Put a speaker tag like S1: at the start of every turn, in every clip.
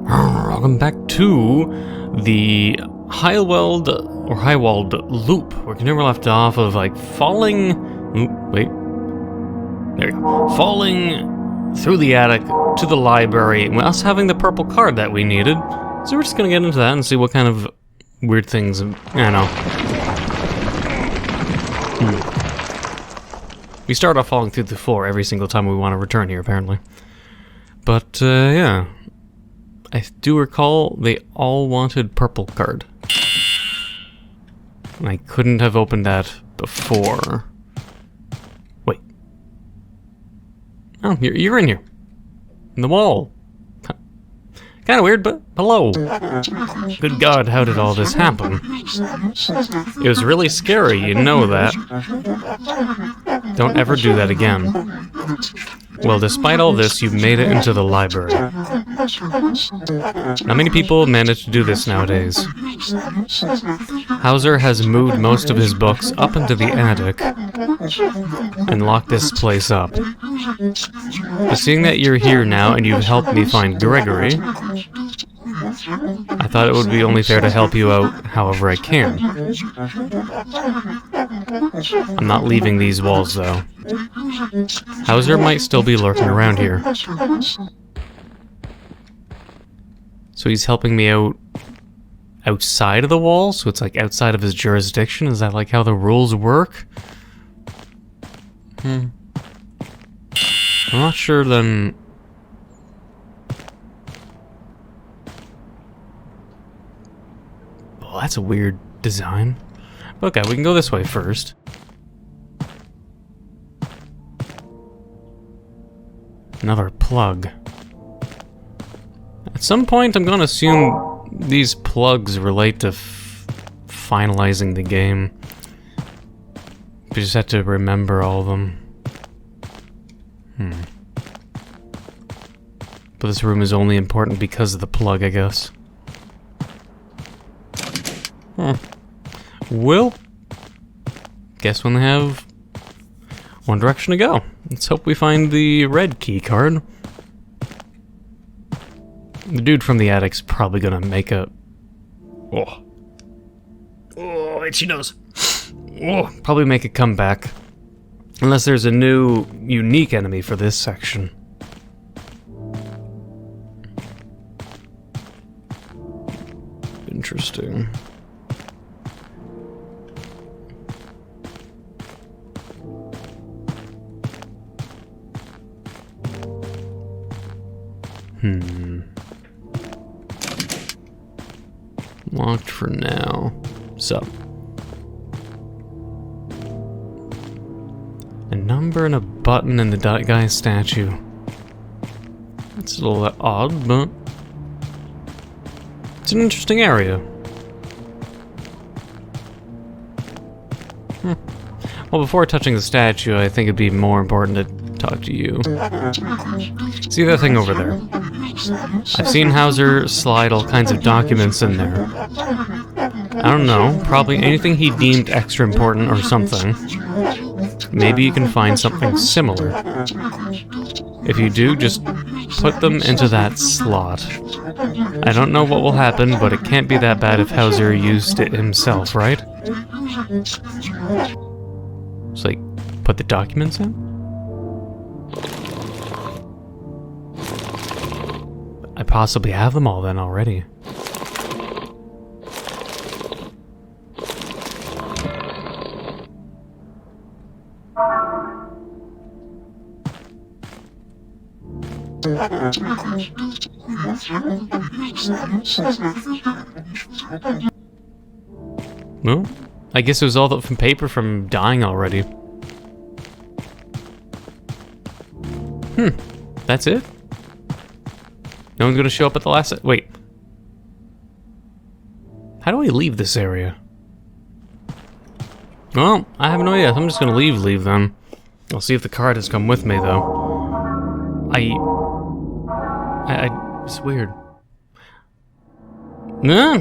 S1: Welcome back to the Heilwald Loop. We're never left off of like falling. Wait. There we go. Falling through the attic to the library, and us having the purple card that we needed. So we're just gonna get into that and see what kind of weird things. I don't know. We start off falling through the floor every single time we want to return here, apparently. But yeah. I do recall they all wanted purple card. And I couldn't have opened that before. Wait. Oh, you're in here. In the wall. Kind of weird, but hello. Good God, how did all this happen? It was really scary, you know that. Don't ever do that again. Well, despite all this, you've made it into the library. Not many people manage to do this nowadays. Hauser has moved most of his books up into the attic and locked this place up. But seeing that you're here now and you've helped me find Gregory, I thought it would be only fair to help you out however I can. I'm not leaving these walls, though. Hauser might still be lurking around here. So he's helping me out outside of the wall? So it's like outside of his jurisdiction? Is that like how the rules work? I'm not sure then. Oh, that's a weird design. Okay, we can go this way first. Another plug. At some point, I'm gonna assume these plugs relate to finalizing the game. We just have to remember all of them. But this room is only important because of the plug, I guess. Well, guess when they have one direction to go. Let's hope we find the red key card. The dude from the attic's probably gonna make a... Oh, itchy nose. Probably make a comeback. Unless there's a new, unique enemy for this section. Interesting. Locked for now. So. A number and a button in the guy's statue. That's a little odd, but it's an interesting area. Well, before touching the statue, I think it'd be more important to talk to you. See that thing over there? I've seen Hauser slide all kinds of documents in there. I don't know, probably anything he deemed extra important or something. Maybe you can find something similar. If you do, just put them into that slot. I don't know what will happen, but it can't be that bad if Hauser used it himself, right? It's like, put the documents in? I possibly have them all then already. Well, I guess it was all that from paper from dying already. That's it? No one's gonna show up at the last... Wait. How do I leave this area? Well, I have no idea. I'm just gonna leave them. I'll see if the card has come with me, though. It's weird. No,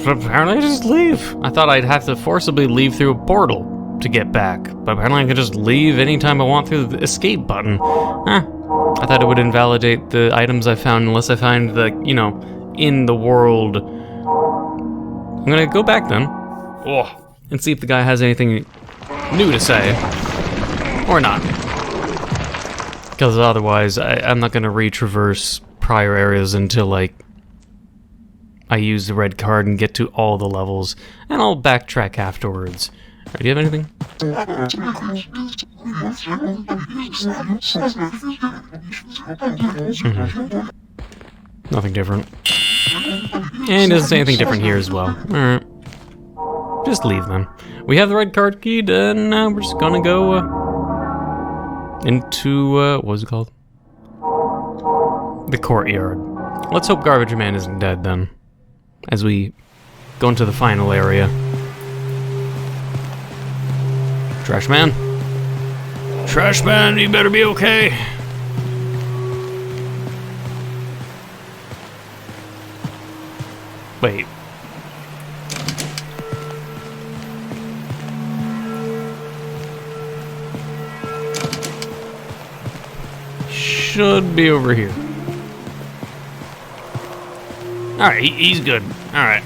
S1: apparently I just leave. I thought I'd have to forcibly leave through a portal to get back, but apparently I can just leave anytime I want through the escape button. I thought it would invalidate the items I found unless I find the, you know, in the world. I'm gonna go back then. And see if the guy has anything new to say. Or not. Because otherwise, I'm not gonna retraverse prior areas until, like, I use the red card and get to all the levels. And I'll backtrack afterwards. Alright, do you have anything? Nothing different. And it doesn't say anything different here as well. Alright. Just leave then. We have the red card keyed, and now we're just gonna go into, what was it called? The Courtyard. Let's hope Garbage Man isn't dead then, as we go into the final area. Trash Man? Trash Man, you better be okay. Wait. Should be over here. Alright, he's good. Alright.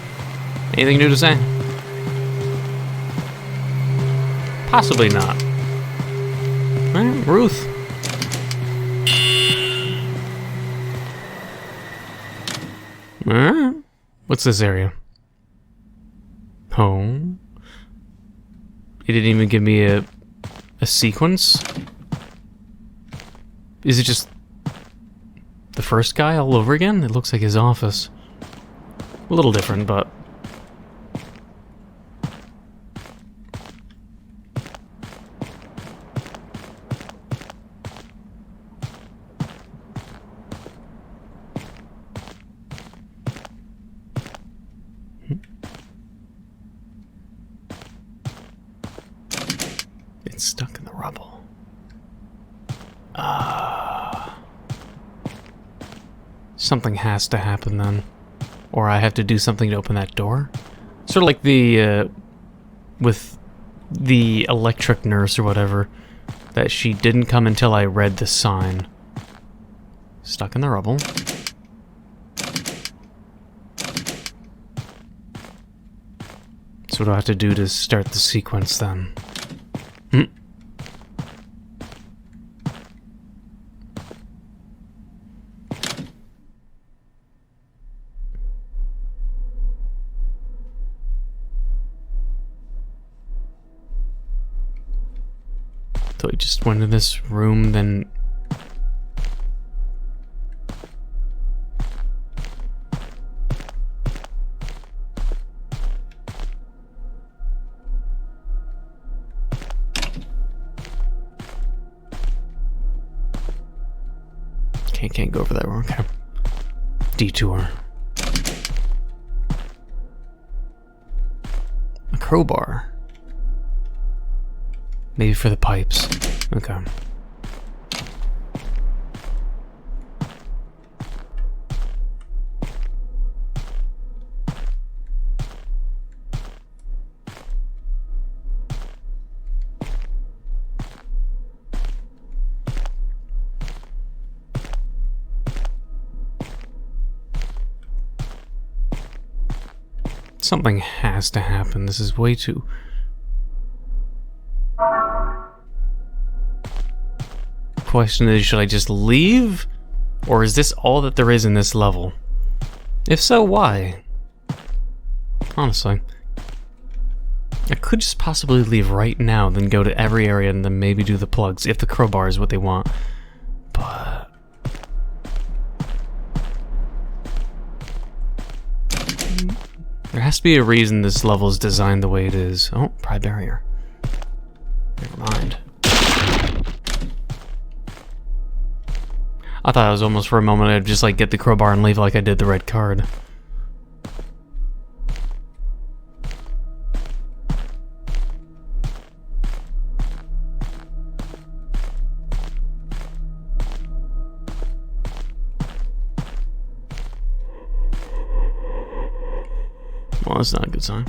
S1: Anything new to say? Possibly not. Alright, Ruth. Alright. What's this area? Home. It didn't even give me a sequence? Is it just the first guy all over again? It looks like his office. A little different, but... It's stuck in the rubble. Something has to happen then. Or I have to do something to open that door? Sort of like the, with the electric nurse or whatever. That she didn't come until I read the sign. Stuck in the rubble. So what do I have to do to start the sequence then? So we just went in this room, then... Can't go over that room, okay. Detour. A crowbar. Maybe for the pipes. Okay. Something has to happen. This is way too... Question is, should I just leave? Or is this all that there is in this level? If so, why? Honestly. I could just possibly leave right now, then go to every area and then maybe do the plugs, if the crowbar is what they want. But... there has to be a reason this level is designed the way it is. Oh, pry barrier. Never mind. I thought it was almost for a moment I'd just like get the crowbar and leave like I did the red card. Well, that's not a good sign.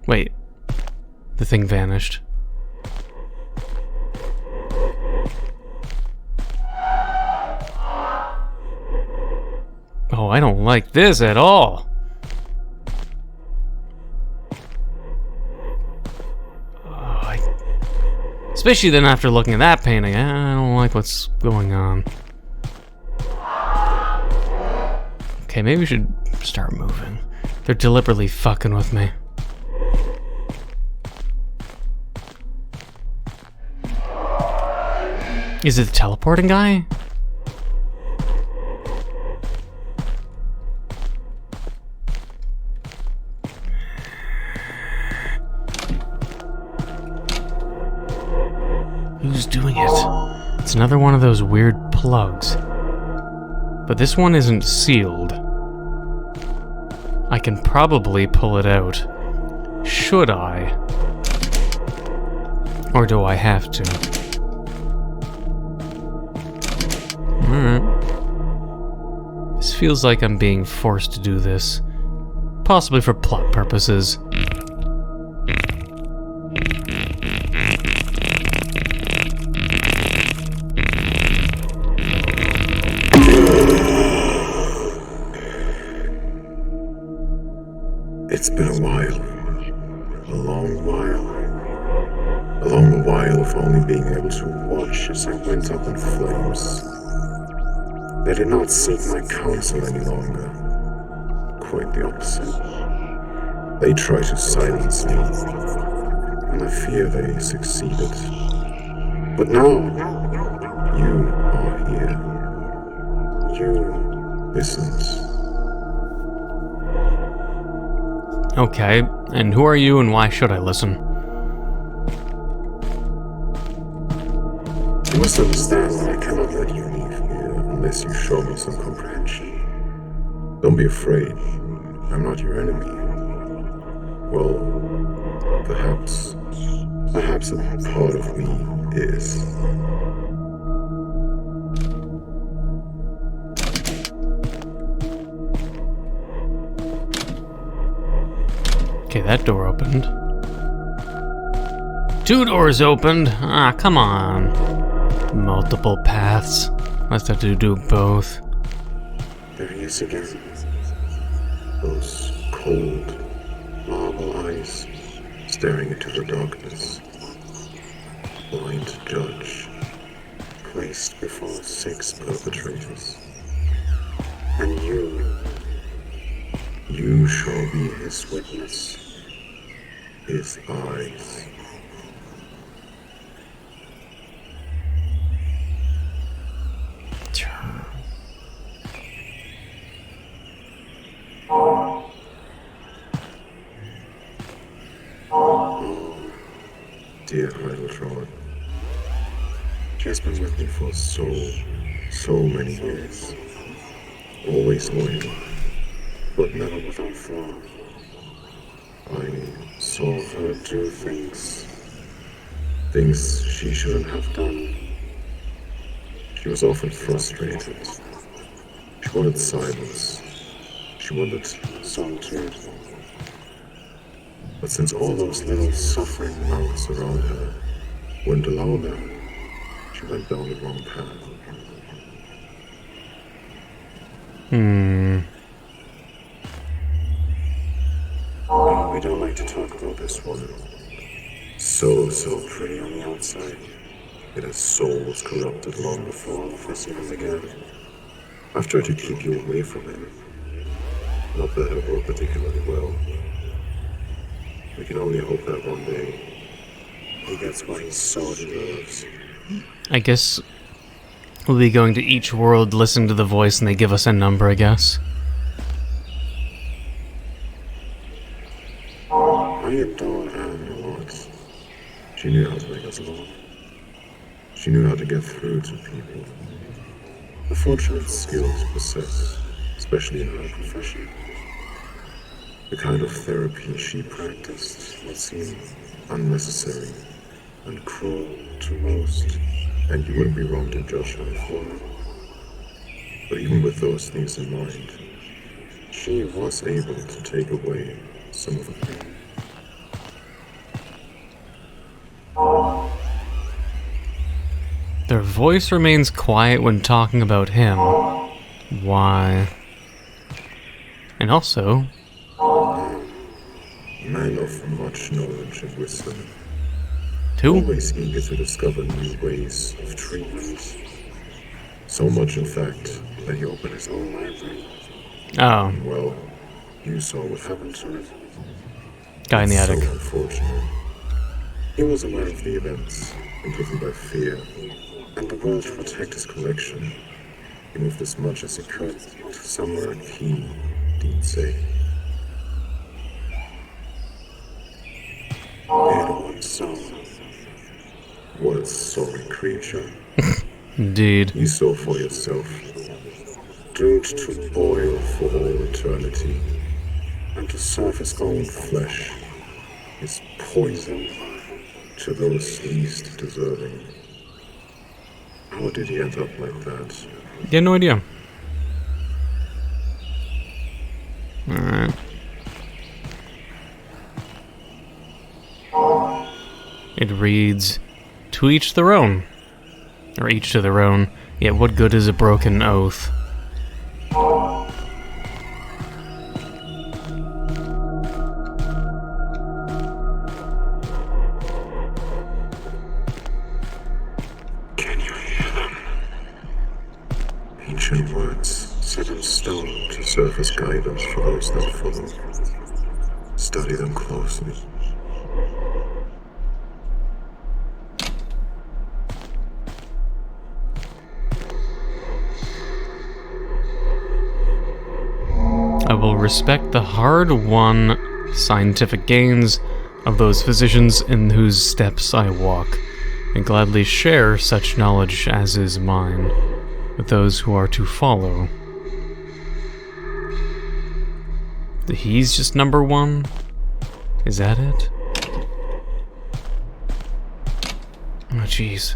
S1: Wait. The thing vanished. Oh, I don't like this at all. Especially then after looking at that painting, I don't like what's going on. Okay, maybe we should start moving. They're deliberately fucking with me. Is it the teleporting guy? Who's doing it? It's another one of those weird plugs. But this one isn't sealed. I can probably pull it out. Should I? Or do I have to? Alright. This feels like I'm being forced to do this. Possibly for plot purposes.
S2: It's been a while. A long while. A long while of only being able to watch as I went up in flames. They did not seek my counsel any longer. Quite the opposite. They tried to silence me, and I fear they succeeded. But now, you are here. You listened.
S1: Okay, and who are you and why should I listen?
S2: You must understand that I cannot let you leave here unless you show me some comprehension. Don't be afraid. I'm not your enemy. Well, perhaps a part of me is.
S1: Okay, that door opened. 2 doors opened. Ah, come on. Multiple paths. Let's have to do both.
S2: There he is again. Those cold marble eyes staring into the darkness. Blind judge, placed before 6 perpetrators. And you shall be his witness, his eyes. Dear Heilwald, she has been with me for so many years. Always loyal, but never without flaw. I saw her do things she shouldn't have done. She was often frustrated. She wanted silence. She wanted solitude. But since all those little suffering mouths around her wouldn't allow that, she went down the wrong path. We don't like to talk about this one. So pretty on the outside. Yet his soul was corrupted long before all of this even began. I've tried to keep you away from him. Not that it worked particularly well. We can only hope that one day he gets what he so deserves.
S1: I guess we'll be going to each world, listen to the voice, and they give us a number, I guess.
S2: I adore Anne a lot. She knew how to make us laugh. She knew how to get through to people. The fortunate skills possessed, especially in her profession. The kind of therapy she practiced would seem unnecessary and cruel to most, and you wouldn't be wrong to judge her for it. But even with those things in mind, she was able to take away some of the pain.
S1: Their voice remains quiet when talking about him. Why? And also...
S2: Man of much knowledge and wisdom.
S1: 2?
S2: Always eager to discover new ways of treatment. So much, in fact, that he opened his own library.
S1: Oh,
S2: Well, you saw what happened to it.
S1: guy in the attic.
S2: So unfortunate. He was aware of the events, and driven by fear, and the will to protect his collection. He moved as much as he could to somewhere he deemed safe. Heilwald saw. What a sorry creature.
S1: Indeed.
S2: You saw for yourself. Doomed to boil for all eternity, and to serve his own flesh, his poison, to those least deserving. How did he end up like that?
S1: Yeah, no idea. Alright. It reads, "To each their own." Or each to their own. Yet what good is a broken oath?
S2: Can you hear them? Ancient words set in stone to serve as guidance for those that follow. Study them closely.
S1: I will respect the hard-won scientific gains of those physicians in whose steps I walk, and gladly share such knowledge as is mine with those who are to follow. He's just number 1? Is that it? Oh, jeez.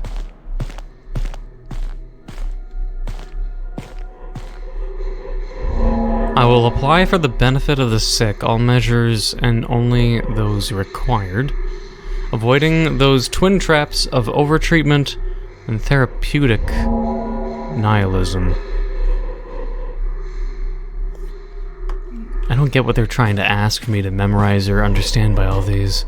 S1: I will apply for the benefit of the sick all measures and only those required, avoiding those twin traps of overtreatment and therapeutic nihilism. I don't get what they're trying to ask me to memorize or understand by all these.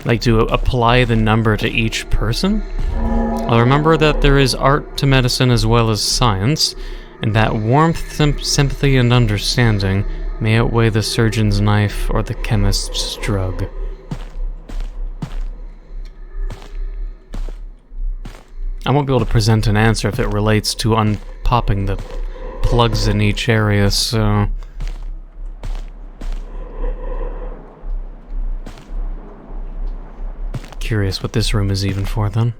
S1: Like, to apply the number to each person? I'll remember that there is art to medicine as well as science, and that warmth, sympathy, and understanding may outweigh the surgeon's knife or the chemist's drug. I won't be able to present an answer if it relates to unpopping the plugs in each area, so... Curious what this room is even for, then.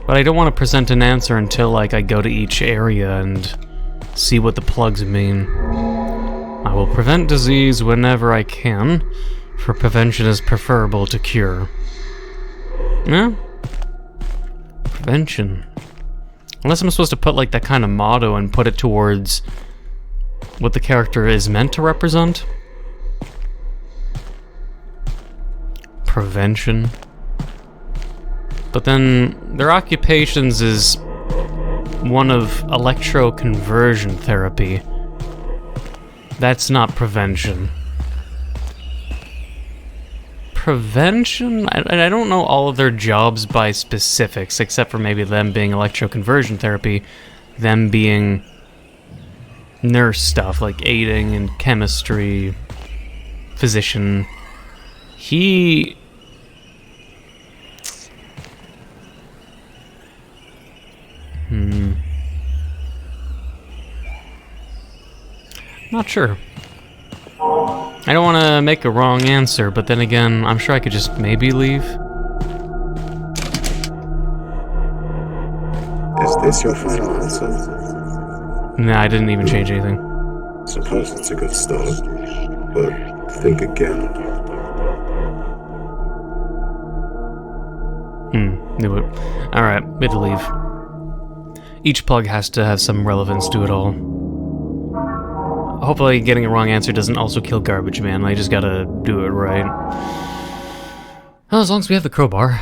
S1: But I don't want to present an answer until, like, I go to each area and see what the plugs mean. I will prevent disease whenever I can, for prevention is preferable to cure. Yeah? Prevention. Unless I'm supposed to put, like, that kind of motto and put it towards what the character is meant to represent. Prevention. But then their occupations is one of electroconversion therapy. That's not prevention. Prevention? I don't know all of their jobs by specifics, except for maybe them being electroconversion therapy, them being nurse stuff, like aiding in chemistry, physician. He... Not sure. I don't want to make a wrong answer, but then again, I'm sure I could just maybe leave.
S2: Is this your final answer?
S1: Nah, I didn't even change anything.
S2: Suppose it's a good start, but think again.
S1: Knew it. Alright, mid to leave. Each plug has to have some relevance to it all. Hopefully getting a wrong answer doesn't also kill Garbage Man. I just gotta do it right. Well, as long as we have the crowbar.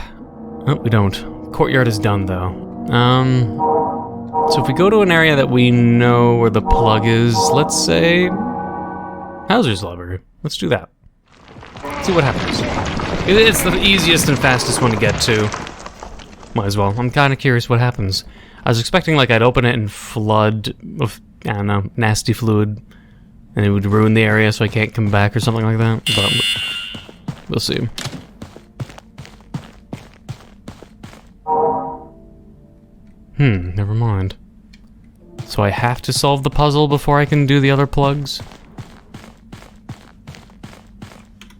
S1: Oh, we don't. Courtyard is done, though. So if we go to an area that we know where the plug is, let's say Hauser's library. Let's do that. See what happens. It's the easiest and fastest one to get to. Might as well. I'm kind of curious what happens. I was expecting like I'd open it and flood with, I don't know, nasty fluid, and it would ruin the area so I can't come back or something like that, but we'll see. Never mind. So I have to solve the puzzle before I can do the other plugs?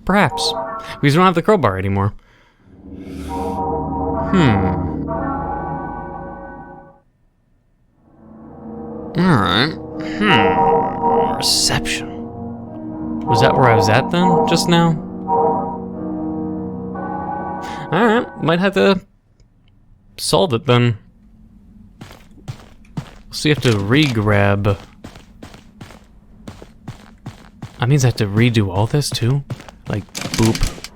S1: Perhaps. Because we don't have the crowbar anymore. Alright. Reception. Was that where I was at then, just now? Alright, might have to solve it then. So you have to re-grab. That means I have to redo all this too? Like, boop.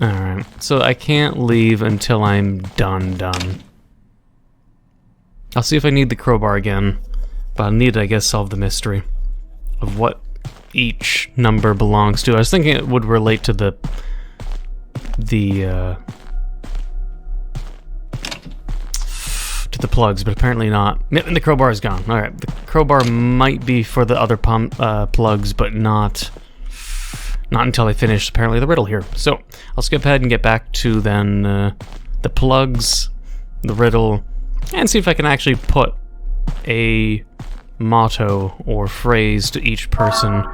S1: Alright, so I can't leave until I'm done. I'll see if I need the crowbar again, but I'll need to, I guess, solve the mystery of what each number belongs to. I was thinking it would relate to the plugs, but apparently not. And the crowbar is gone. Alright, the crowbar might be for the other plugs, but not until I finish, apparently, the riddle here. So, I'll skip ahead and get back to then the plugs, the riddle, and see if I can actually put a motto or phrase to each person.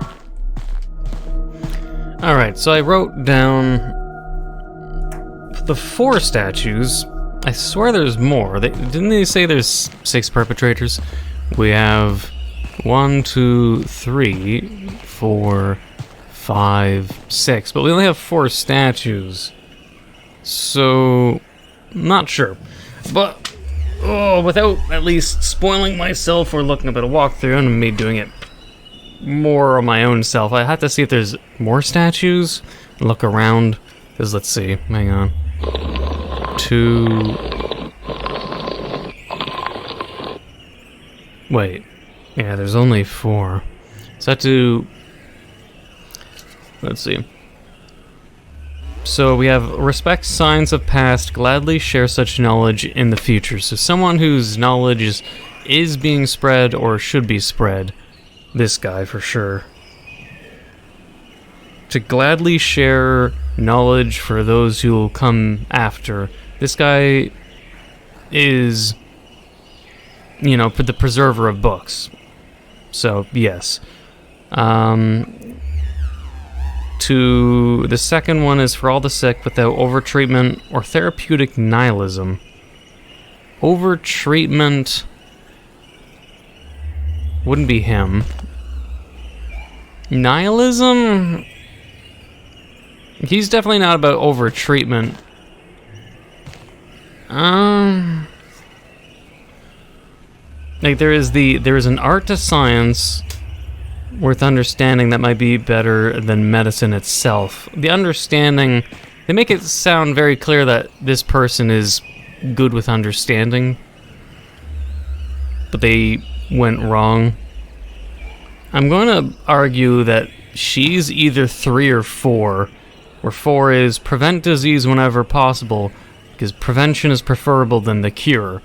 S1: Alright, so I wrote down the 4 statues. I swear there's more. Didn't they say there's 6 perpetrators? We have 1, 2, 3, 4, 5, 6, but we only have 4 statues. So, not sure. But, without at least spoiling myself or looking up at a walkthrough and me doing it more on my own self, I have to see if there's more statues. Look around. Because let's see. Hang on. 2. Wait. Yeah, there's only 4. So I have to. Let's see. So we have respect signs of past, gladly share such knowledge in the future. So someone whose knowledge is being spread or should be spread. This guy for sure. To gladly share knowledge for those who will come after. This guy is, you know, the preserver of books. So, yes. To the second one is for all the sick without overtreatment or therapeutic nihilism. Overtreatment wouldn't be him. Nihilism? He's definitely not about overtreatment. Like there is an art to science worth understanding that might be better than medicine itself. The understanding, they make it sound very clear that this person is good with understanding, but they went wrong. I'm going to argue that she's either 3 or 4, where 4 is prevent disease whenever possible, because prevention is preferable than the cure.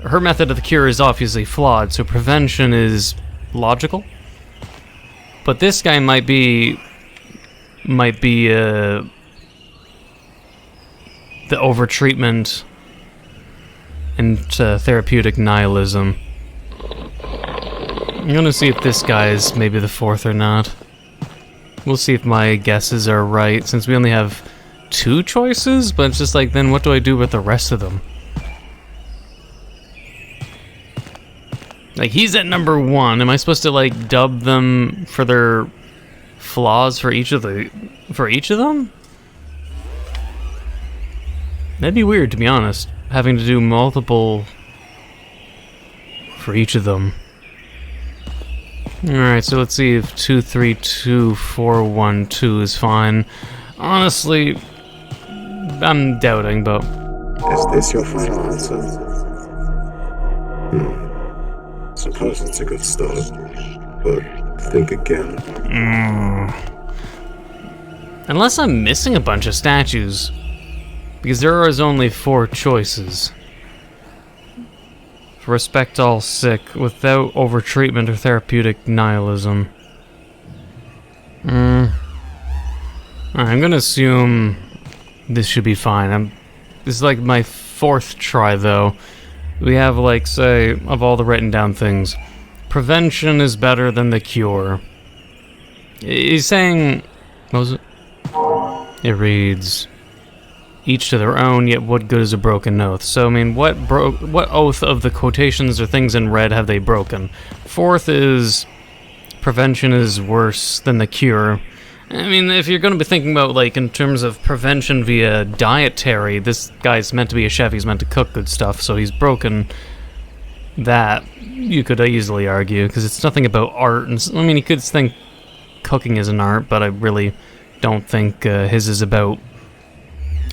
S1: Her method of the cure is obviously flawed, so prevention is logical. But this guy might be the overtreatment and therapeutic nihilism. I'm gonna see if this guy is maybe the 4th or not. We'll see if my guesses are right, since we only have 2 choices, but it's just like, then what do I do with the rest of them? Like, he's at number 1. Am I supposed to, like, dub them for their flaws for each of them? That'd be weird, to be honest, having to do multiple for each of them. Alright, so let's see if 2, 3, 2, 4, 1, 2 is fine. Honestly, I'm doubting, but
S2: Is this your final answer? Suppose it's a good start, but think again.
S1: Unless I'm missing a bunch of statues, because there is only 4 choices. Respect all sick, without overtreatment or therapeutic nihilism. I'm gonna assume this should be fine. This is like my 4th try, though. We have, like, say, of all the written down things, prevention is better than the cure. He's saying... What was it? It reads... Each to their own, yet what good is a broken oath? So, I mean, what oath of the quotations or things in red have they broken? 4th is... Prevention is worse than the cure. I mean, if you're going to be thinking about, like, in terms of prevention via dietary, this guy's meant to be a chef, he's meant to cook good stuff, so he's broken that, you could easily argue, because it's nothing about art. And I mean, you could think cooking is an art, but I really don't think his is about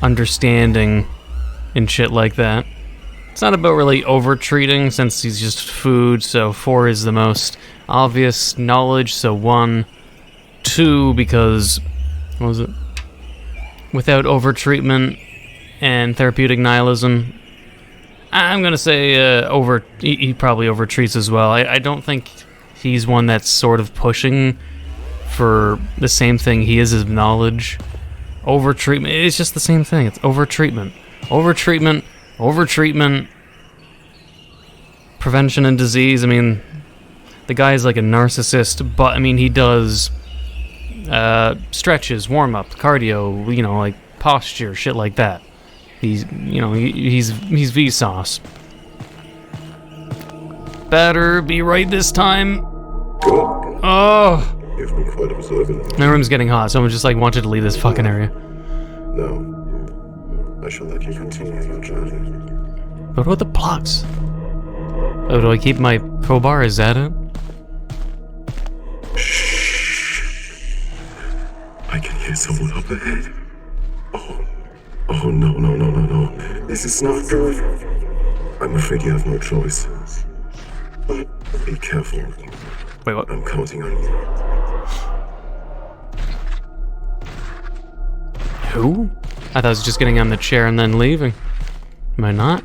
S1: understanding and shit like that. It's not about really over-treating, since he's just food, so 4 is the most obvious. Knowledge, so 1. 2, because, what was it? Without over-treatment and therapeutic nihilism. I'm gonna say he probably over-treats as well. I don't think he's one that's sort of pushing for the same thing he is as knowledge. Over-treatment, it's just the same thing. It's over-treatment. Over-treatment, over-treatment, prevention and disease. I mean, the guy's like a narcissist, but I mean, he does stretches, warm-up, cardio, you know, like posture, shit like that. He's, you know, he's Vsauce. Better be right this time.
S2: Good.
S1: Oh!
S2: You've been quite observant.
S1: My room's getting hot, so I just like wanted to leave this fucking area.
S2: No. I shall let you continue your journey.
S1: What about the plugs? Oh, do I keep my crowbar? Is that it?
S2: I can hear someone up ahead. Oh, no. This is not good. I'm afraid you have no choice. But be careful.
S1: Wait, what?
S2: I'm counting on you.
S1: Who? I thought I was just getting on the chair and then leaving. Am I not?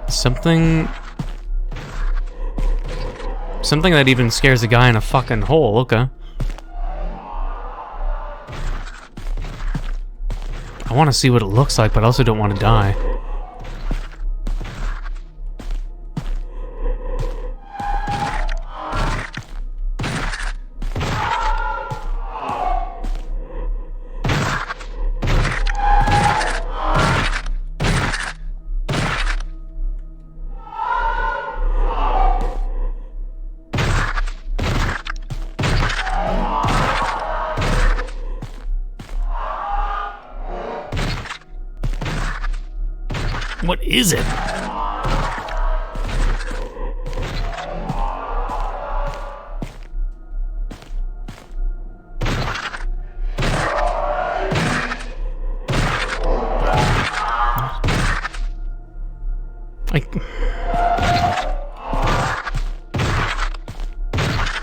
S1: Something that even scares a guy in a fucking hole, okay. I want to see what it looks like, but I also don't want to die. What is it?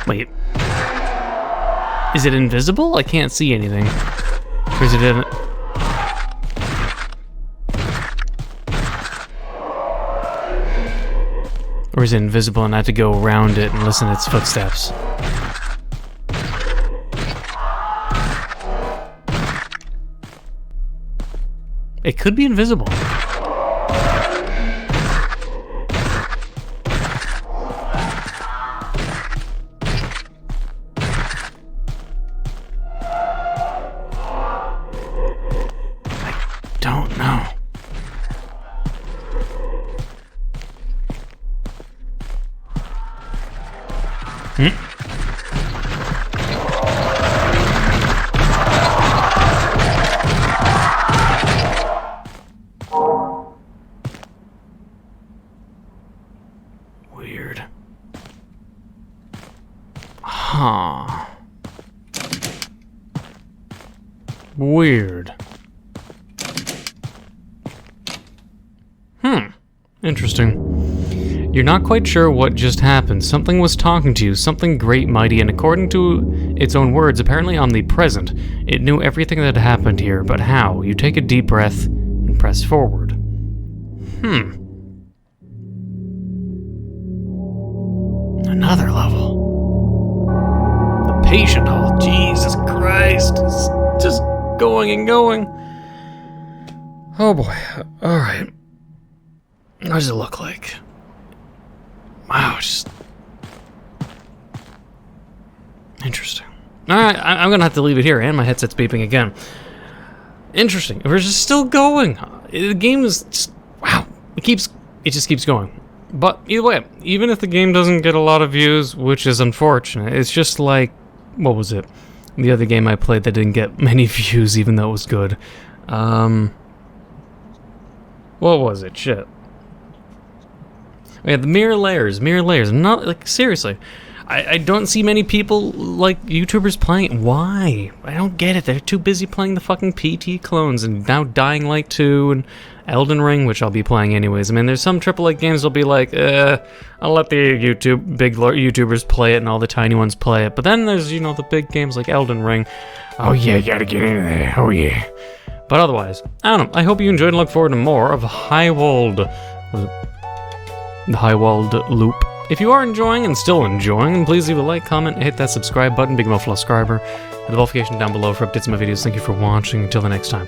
S1: Wait. Is it invisible? I can't see anything. Or is it in... Or is it invisible and I have to go around it and listen to its footsteps? It could be invisible. I don't know. Weird. Huh. Weird. Interesting. You're not quite sure what just happened. Something was talking to you, something great, mighty, and according to its own words, apparently omnipresent. It knew everything that happened here, but how? You take a deep breath and press forward. Another level. The patient hall. Jesus Christ. It's just going and going. Oh boy. Alright. What does it look like? Wow, just... interesting. Alright, I'm gonna have to leave it here, and my headset's beeping again. Interesting. We're just still going. The game is just... wow. It just keeps going. But either way, even if the game doesn't get a lot of views, which is unfortunate, it's just like... what was it? The other game I played that didn't get many views, even though it was good. What was it? Shit. We had the mirror layers. Not, like, seriously. I don't see many people, like, YouTubers playing. Why? I don't get it. They're too busy playing the fucking PT clones and now Dying Light 2 and Elden Ring, which I'll be playing anyways. I mean, there's some AAA games that'll be like, I'll let the big YouTubers play it and all the tiny ones play it. But then there's, you know, the big games like Elden Ring. Oh yeah, you gotta get in there. Oh yeah. But otherwise, I don't know. I hope you enjoyed and look forward to more of Heilwald. The Heilwald Loop. If you are enjoying and still enjoying, please leave a like, comment, hit that subscribe button, become a subscriber, and the notification down below for updates on my videos. Thank you for watching. Until the next time.